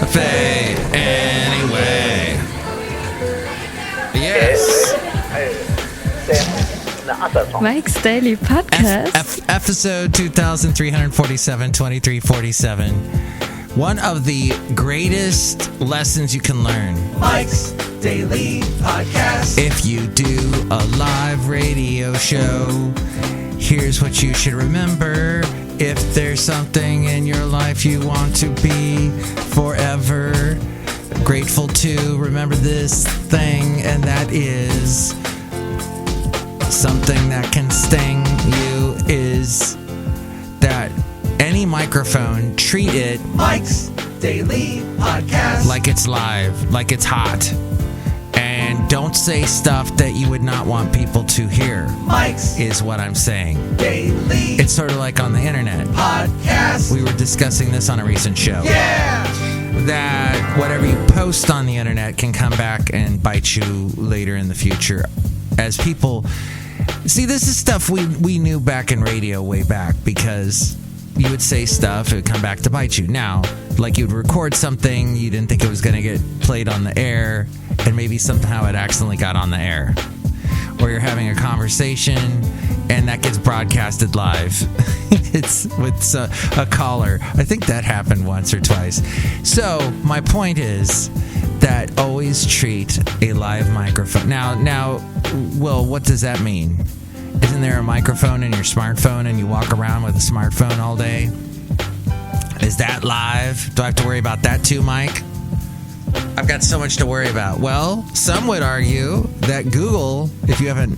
cafe anyway. Yes. Mike's Daily Podcast. Episode 2347, one of the greatest lessons you can learn. Mike's Daily Podcast. If you do a live radio show, here's what you should remember. If there's something in your life you want to be forever grateful to, remember this thing, and that is something that can sting you is that any microphone, treat it Mike's Daily Podcast like it's live, like it's hot. And don't say stuff that you would not want people to hear. Mike's is what I'm saying. Daily. It's sort of like on the internet. Podcast. We were discussing this on a recent show. Yeah. That whatever you post on the internet can come back and bite you later in the future. As people see, this is stuff we knew back in radio way back, because you would say stuff, it would come back to bite you. Now, like you'd record something, you didn't think it was going to get played on the air, and maybe somehow it accidentally got on the air. Or you're having a conversation, and that gets broadcasted live. It's with a caller. I think that happened once or twice. So, my point is that always treat a live microphone. Now, well, what does that mean? Isn't there a microphone in your smartphone and you walk around with a smartphone all day? Is that live? Do I have to worry about that too, Mike? I've got so much to worry about. Well, some would argue that Google, if you haven't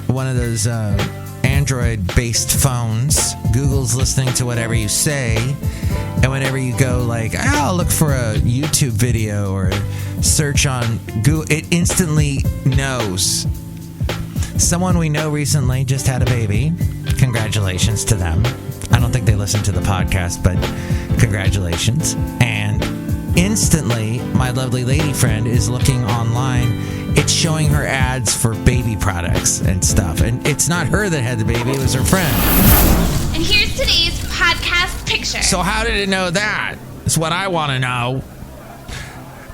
one of those Android-based phones, Google's listening to whatever you say, and whenever you go like, I'll look for a YouTube video or search on Google, it instantly knows. Someone we know recently just had a baby. Congratulations to them. I don't think they listen to the podcast, but congratulations. And instantly, my lovely lady friend is looking online. It's showing her ads for baby products and stuff. And it's not her that had the baby, it was her friend. And here's today's podcast picture. So how did it know that? That's what I want to know.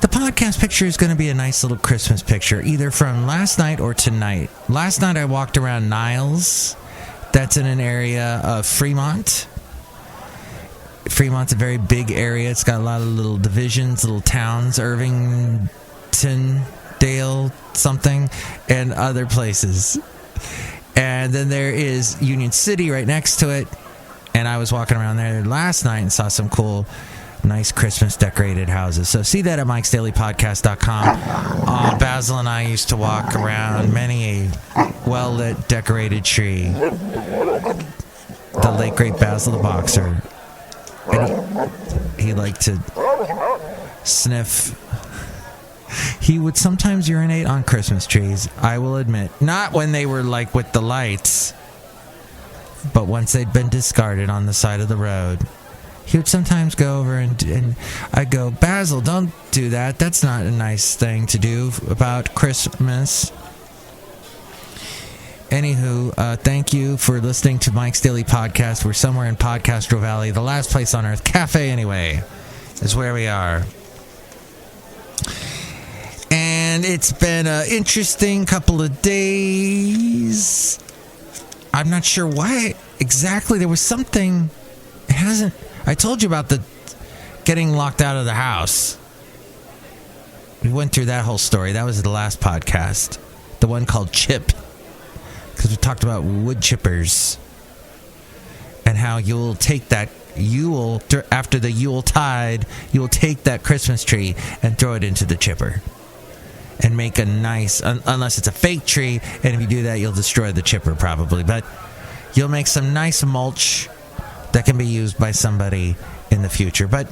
The podcast picture is going to be a nice little Christmas picture, either from last night or tonight. Last night I walked around Niles. That's in an area of Fremont. Fremont's a very big area. It's got a lot of little divisions, little towns, Irvington, Dale, something, and other places. And then there is Union City right next to it. And I was walking around there last night and saw some cool, nice Christmas decorated houses. So see that at MikesDailyPodcast.com. Basil and I used to walk around many a well-lit, decorated tree. The late, great Basil the Boxer. And he liked to sniff. He would sometimes urinate on Christmas trees, I will admit. Not when they were like with the lights, but once they'd been discarded on the side of the road. He would sometimes go over and I'd go, Basil, don't do that. That's not a nice thing to do about Christmas. Anywho, thank you for listening to Mike's Daily Podcast. We're somewhere in Podcastro Valley, the last place on earth. Cafe, anyway, is where we are. And it's been an interesting couple of days. I'm not sure why exactly. There was something. It hasn't. I told you about the getting locked out of the house. We went through that whole story. That was the last podcast. The one called Chip. Because we talked about wood chippers. And how you'll take that Yule, after the Yule tide, you'll take that Christmas tree and throw it into the chipper. And make a nice, unless it's a fake tree, and if you do that, you'll destroy the chipper probably. But you'll make some nice mulch that can be used by somebody in the future. But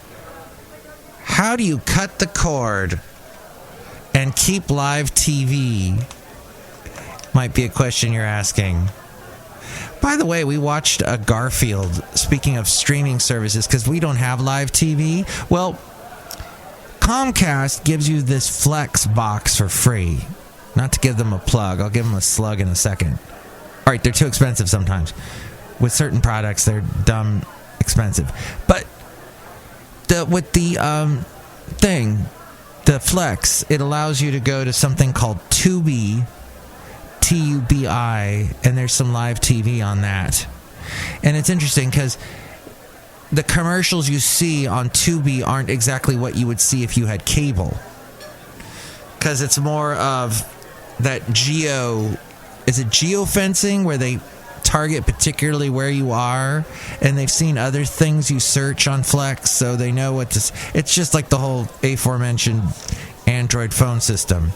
how do you cut the cord and keep live TV? Might be a question you're asking. By the way, we watched a Garfield, speaking of streaming services, because we don't have live TV. Well, Comcast gives you this Flex box for free. Not to give them a plug. I'll give them a slug in a second. All right, they're too expensive sometimes. With certain products, they're dumb expensive. But with the thing, the Flex, it allows you to go to something called Tubi, Tubi, and there's some live TV on that. And it's interesting because the commercials you see on Tubi aren't exactly what you would see if you had cable. Because it's more of that geofencing where they target particularly where you are, and they've seen other things you search on Flex, so they know what to... It's just like the whole aforementioned Android phone system.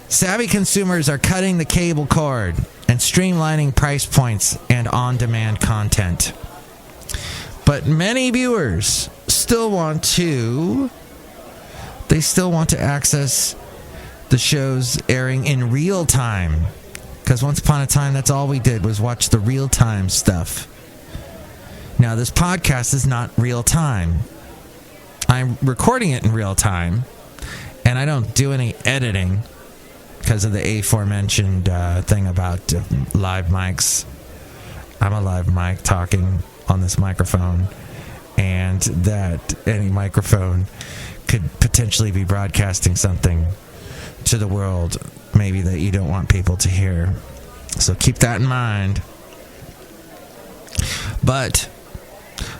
Savvy consumers are cutting the cable cord and streamlining price points and on-demand content. But many viewers still want to access the shows airing in real time. Because once upon a time, that's all we did was watch the real-time stuff. Now, this podcast is not real time. I'm recording it in real time, and I don't do any editing because of the aforementioned thing about live mics. I'm a live mic talking on this microphone, and that any microphone could potentially be broadcasting something to the world, maybe that you don't want people to hear. So keep that in mind. But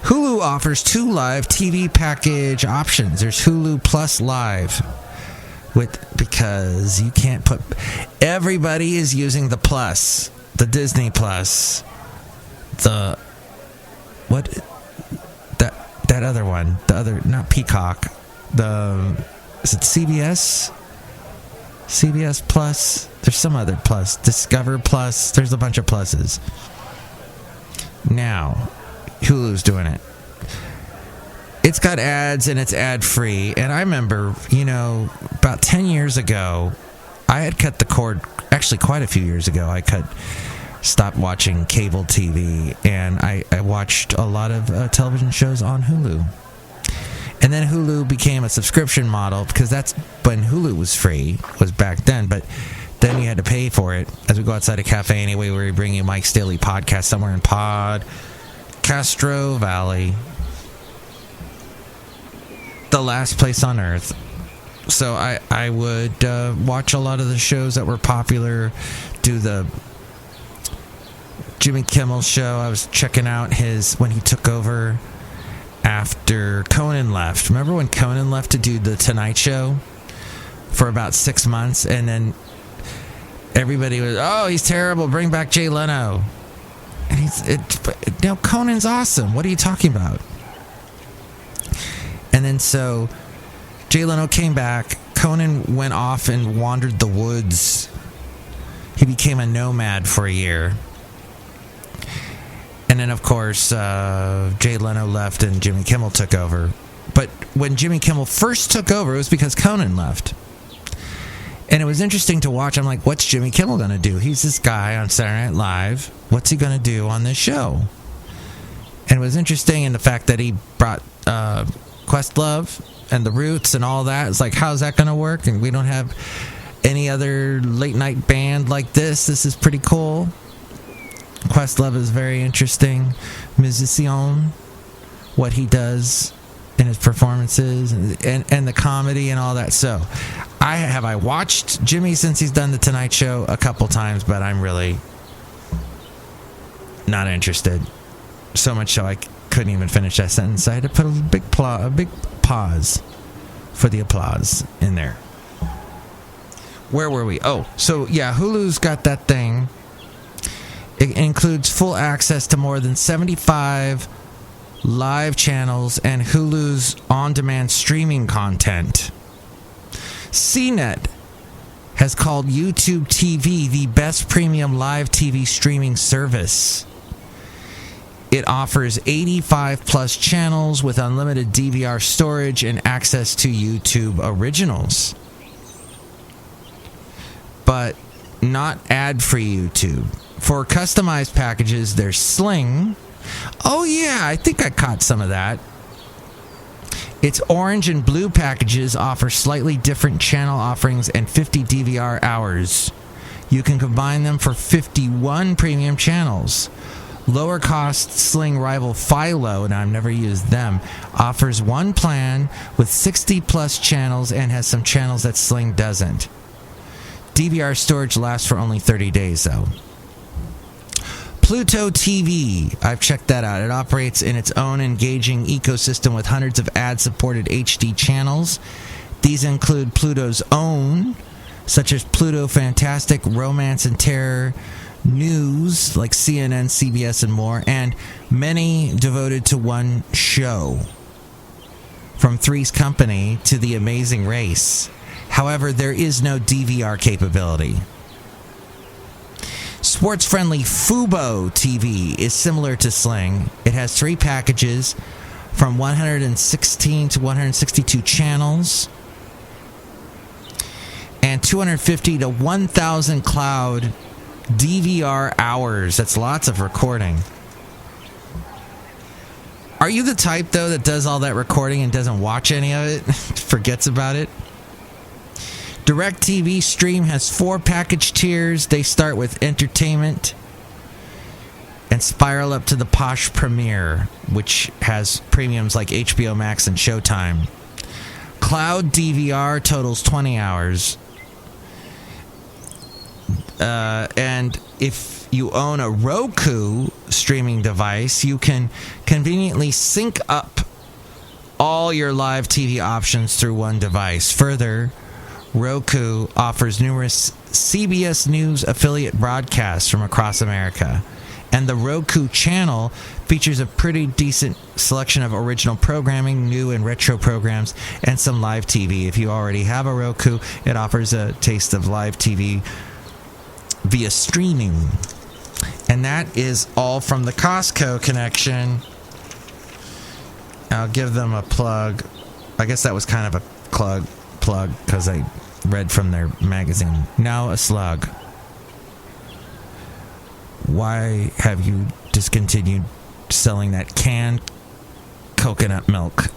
Hulu offers 2 live TV package options. There's Hulu Plus Live, because you can't put... Everybody is using the Plus, the Disney Plus, the... What? That other one. The other... Not Peacock. Is it CBS? CBS Plus? There's some other Plus. Discover Plus. There's a bunch of pluses. Now, Hulu's doing it. It's got ads and it's ad-free. And I remember, about 10 years ago, I had cut the cord. Actually, quite a few years ago, stopped watching cable TV. And I watched a lot of television shows on Hulu. And then Hulu became a subscription model, because that's when Hulu was free, was back then. But then you had to pay for it. As we go outside a cafe anyway, where we bring you Mike's Daily Podcast somewhere in Castro Valley. The last place on earth. So I would watch a lot of the shows that were popular, do the Jimmy Kimmel show. I was checking out when he took over after Conan left. Remember when Conan left to do the Tonight Show for about 6 months, and then everybody was, oh, he's terrible, bring back Jay Leno. And Conan's awesome. What are you talking about? And then so Jay Leno came back. Conan went off and wandered the woods. He became a nomad for a year. And then, of course, Jay Leno left and Jimmy Kimmel took over. But when Jimmy Kimmel first took over, it was because Conan left. And it was interesting to watch. I'm like, what's Jimmy Kimmel going to do? He's this guy on Saturday Night Live. What's he going to do on this show? And it was interesting in the fact that he brought Questlove and the Roots and all that. It's like, how's that going to work? And we don't have any other late-night band like this. This is pretty cool. Questlove is very interesting musician, what he does in his performances and the comedy and all that. So I watched Jimmy since he's done the Tonight Show a couple times, but I'm really not interested. So much so I couldn't even finish that sentence. I had to put a big pause for the applause in there. Where were we? Oh, so yeah, Hulu's got that thing. It includes full access to more than 75 live channels and Hulu's on-demand streaming content. CNET has called YouTube TV the best premium live TV streaming service. It offers 85 plus channels with unlimited DVR storage and access to YouTube originals. But not ad-free YouTube. For customized packages, there's Sling. Oh yeah, I think I caught some of that. Its orange and blue packages offer slightly different channel offerings and 50 DVR hours. You can combine them for 51 premium channels. Lower cost Sling rival Philo, and I've never used them, offers one plan with 60 plus channels and has some channels that Sling doesn't. DVR storage lasts for only 30 days though. Pluto TV, I've checked that out. It operates in its own engaging ecosystem with hundreds of ad-supported HD channels. These include Pluto's own, such as Pluto Fantastic, Romance and Terror, News, like CNN, CBS, and more, and many devoted to one show. From Three's Company to The Amazing Race. However, there is no DVR capability. Sports-friendly Fubo TV is similar to Sling. It has 3 packages from 116 to 162 channels and 250 to 1,000 cloud DVR hours. That's lots of recording. Are you the type, though, that does all that recording and doesn't watch any of it? Forgets about it? DirecTV Stream has 4 package tiers. They start with entertainment and spiral up to the posh premiere, which has premiums like HBO Max and Showtime. Cloud DVR totals 20 hours. And if you own a Roku streaming device, you can conveniently sync up all your live TV options through one device. Further, Roku offers numerous CBS News affiliate broadcasts from across America. And the Roku channel features a pretty decent selection of original programming, new and retro programs, and some live TV. If you already have a Roku, it offers a taste of live TV via streaming. And that is all from the Costco connection. I'll give them a plug. I guess that was kind of a plug because I read from their magazine. Now a slug. Why have you discontinued selling that canned coconut milk?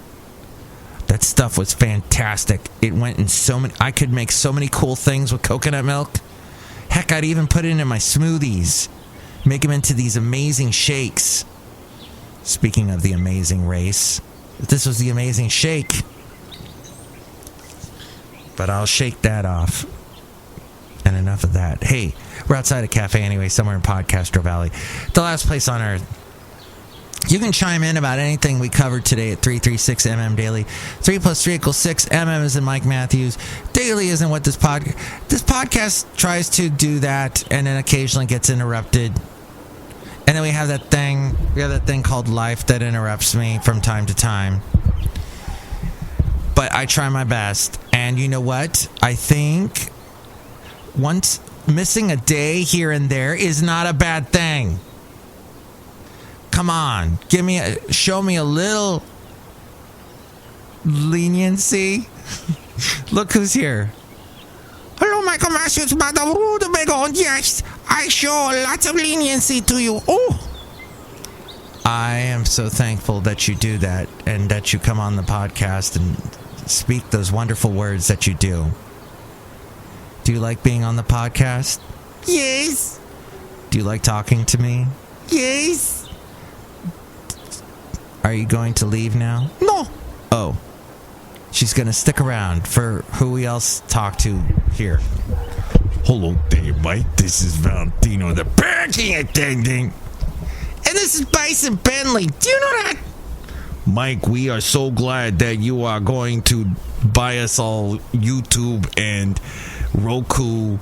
That stuff was fantastic. It went in so many... I could make so many cool things with coconut milk. Heck, I'd even put it in my smoothies. Make them into these amazing shakes. Speaking of the amazing race, this was the amazing shake. But I'll shake that off. And enough of that. Hey, we're outside a cafe anyway, somewhere in Podcastro Valley. The last place on earth. You can chime in about anything we covered today at 336MM Daily. 3 plus 3 equals 6. MM is in Mike Matthews. Daily isn't what this podcast tries to do that, and then occasionally gets interrupted. And then we have that thing called life that interrupts me from time to time. But I try my best. And you know what? I think once missing a day here and there is not a bad thing. Come on, show me a little leniency. Look who's here. Hello, Michael Matthews, Madame Rootabega. Yes, I show lots of leniency to you. Oh, I am so thankful that you do that and that you come on the podcast and speak those wonderful words that you do. Do you like being on the podcast? Yes. Do you like talking to me? Yes. Are you going to leave now? No. Oh. She's going to stick around for who we else talk to here. Hello there, Mike. This is Valentino, the parking attendant. And this is Bison Bentley. Do you know that? Mike, we are so glad that you are going to buy us all YouTube and Roku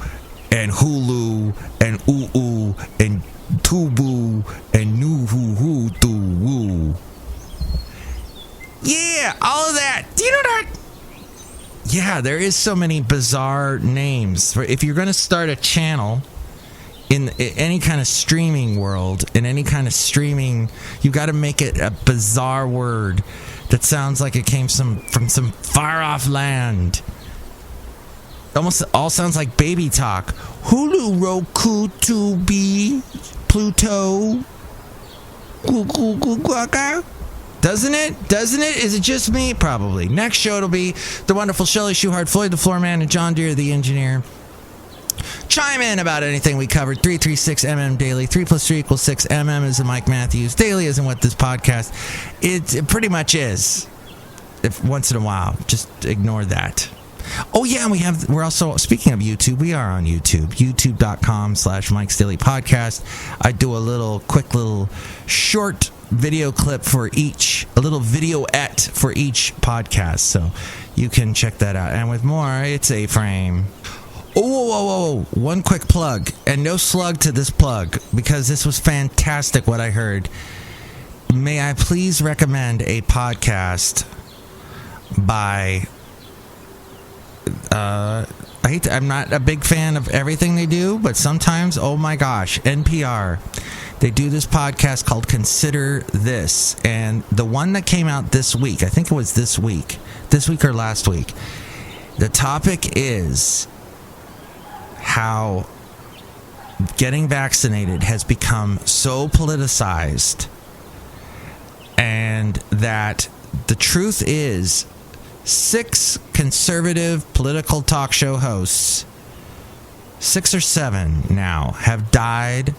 and Hulu and Ooh and Tubu and Nuhu-Hoo-Doo-Woo. Yeah, all of that. Do you know that? Yeah, there is so many bizarre names. If you're going to start a channel in any kind of streaming world, in any kind of streaming, you got to make it a bizarre word that sounds like it came from some far-off land. Almost all sounds like baby talk. Hulu, Roku, Tubi, Pluto. Doesn't it? Is it just me? Probably. Next show it'll be the wonderful Chely Shoehart, Floyd the Floorman, and John Deere the engineer. Chime in about anything we covered. 336MM Daily. 3 plus 3 equals 6. MM is in Mike Matthews. Daily isn't what this podcast. It pretty much is. If once in a while, just ignore that. Oh yeah, and we're also, speaking of YouTube, we are on YouTube. YouTube.com/MikesDailyPodcast. I do a quick little short video clip for each, a little videoette for each podcast. So you can check that out. And with more, it's A-Frame. Oh, whoa. One quick plug, and no slug to this plug, because this was fantastic what I heard. May I please recommend a podcast by... I'm not a big fan of everything they do, but sometimes, oh my gosh, NPR. They do this podcast called Consider This. And the one that came out this week, I think it was this week or last week, the topic is how getting vaccinated has become so politicized, and that the truth is 6 conservative political talk show hosts, 6 or 7 now, have died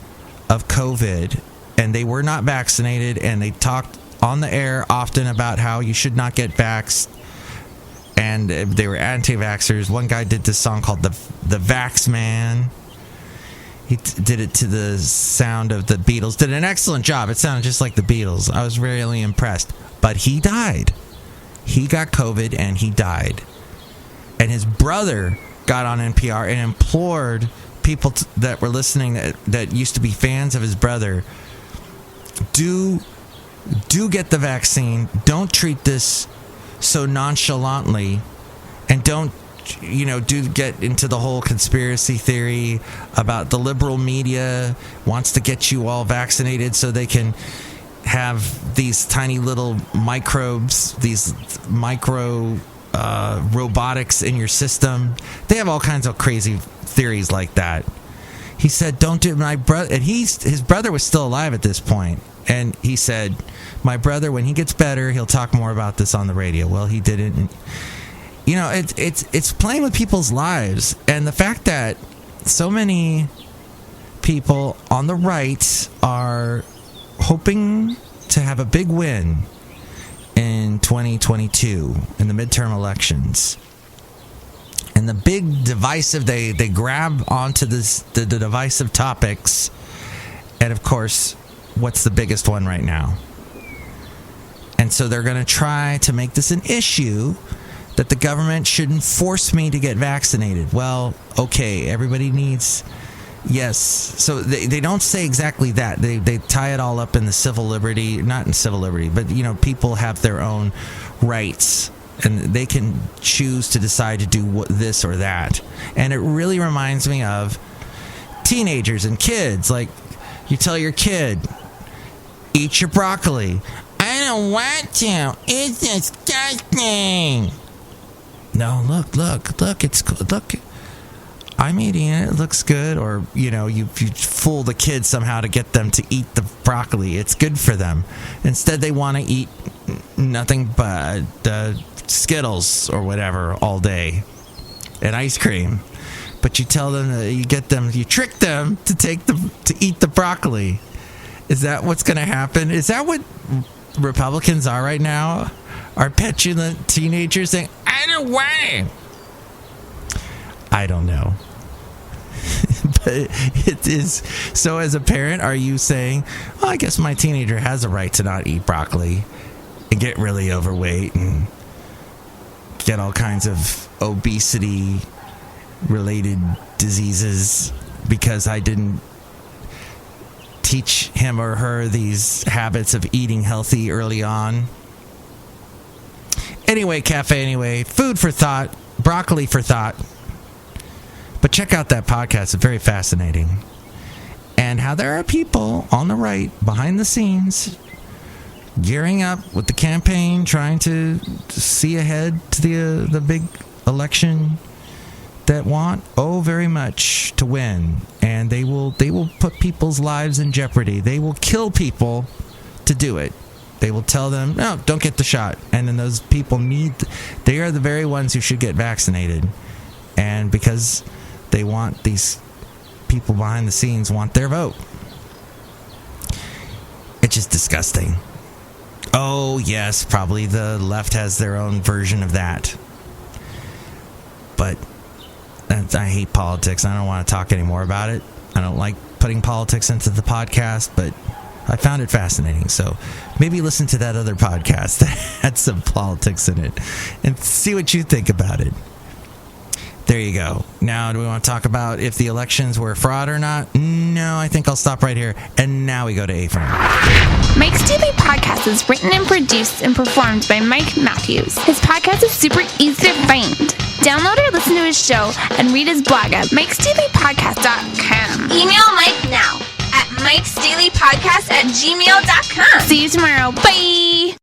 of COVID, and they were not vaccinated, and they talked on the air often about how you should not get vaxxed, and they were anti-vaxxers. One guy did this song called the Vax Man. He did it to the sound of the Beatles. Did an excellent job. It sounded just like the Beatles. I was really impressed. But he died. He got COVID and he died. And his brother got on NPR and implored people that were listening that used to be fans of his brother, do get the vaccine. Don't treat this so nonchalantly, and don't do get into the whole conspiracy theory about the liberal media wants to get you all vaccinated so they can have these tiny little microbes, these micro robotics in your system. They have all kinds of crazy theories like that. He said, don't do my brother, and his brother was still alive at this point, and he said, my brother, when he gets better, he'll talk more about this on the radio. Well, he didn't. And, it's playing with people's lives, and the fact that so many people on the right are hoping to have a big win in 2022 in the midterm elections. And the big divisive, they grab onto the divisive topics. And of course, what's the biggest one right now? And so they're going to try to make this an issue that the government shouldn't force me to get vaccinated. Well, okay, everybody needs... Yes, so they don't say exactly that. They tie it all up in the civil liberty, not in civil liberty, but people have their own rights, and they can choose to decide to do this or that. And it really reminds me of teenagers and kids. Like, you tell your kid, eat your broccoli. I don't want to. It's disgusting. No, look, look. I'm eating it. It looks good. Or, you fool the kids somehow to get them to eat the broccoli. It's good for them. Instead, they want to eat nothing but Skittles or whatever all day, and ice cream. But you tell them that you trick them to eat the broccoli. Is that what's going to happen? Is that what Republicans are right now? Are petulant teenagers saying, I don't want it? I don't know. But it is. So as a parent, are you saying, well, I guess my teenager has a right to not eat broccoli and get really overweight and get all kinds of obesity related diseases because I didn't teach him or her these habits of eating healthy early on? Anyway, food for thought, broccoli for thought. But check out that podcast. It's very fascinating. And how there are people on the right, behind the scenes, gearing up with the campaign, trying to see ahead to the big election that want, very much to win. And they will put people's lives in jeopardy. They will kill people to do it. They will tell them, no, don't get the shot. And then those people they are the very ones who should get vaccinated. And because they want these people behind the scenes want their vote. It's just disgusting. Oh, yes, probably the left has their own version of that. But I hate politics. I don't want to talk anymore about it. I don't like putting politics into the podcast, but I found it fascinating. So maybe listen to that other podcast that had some politics in it and see what you think about it. There you go. Now, do we want to talk about if the elections were fraud or not? No, I think I'll stop right here. And now we go to A-Frame. Mike's Daily Podcast is written and produced and performed by Mike Matthews. His podcast is super easy to find. Download or listen to his show and read his blog at MikesDailyPodcast.com. Email Mike now at MikesDailyPodcast@gmail.com. See you tomorrow. Bye!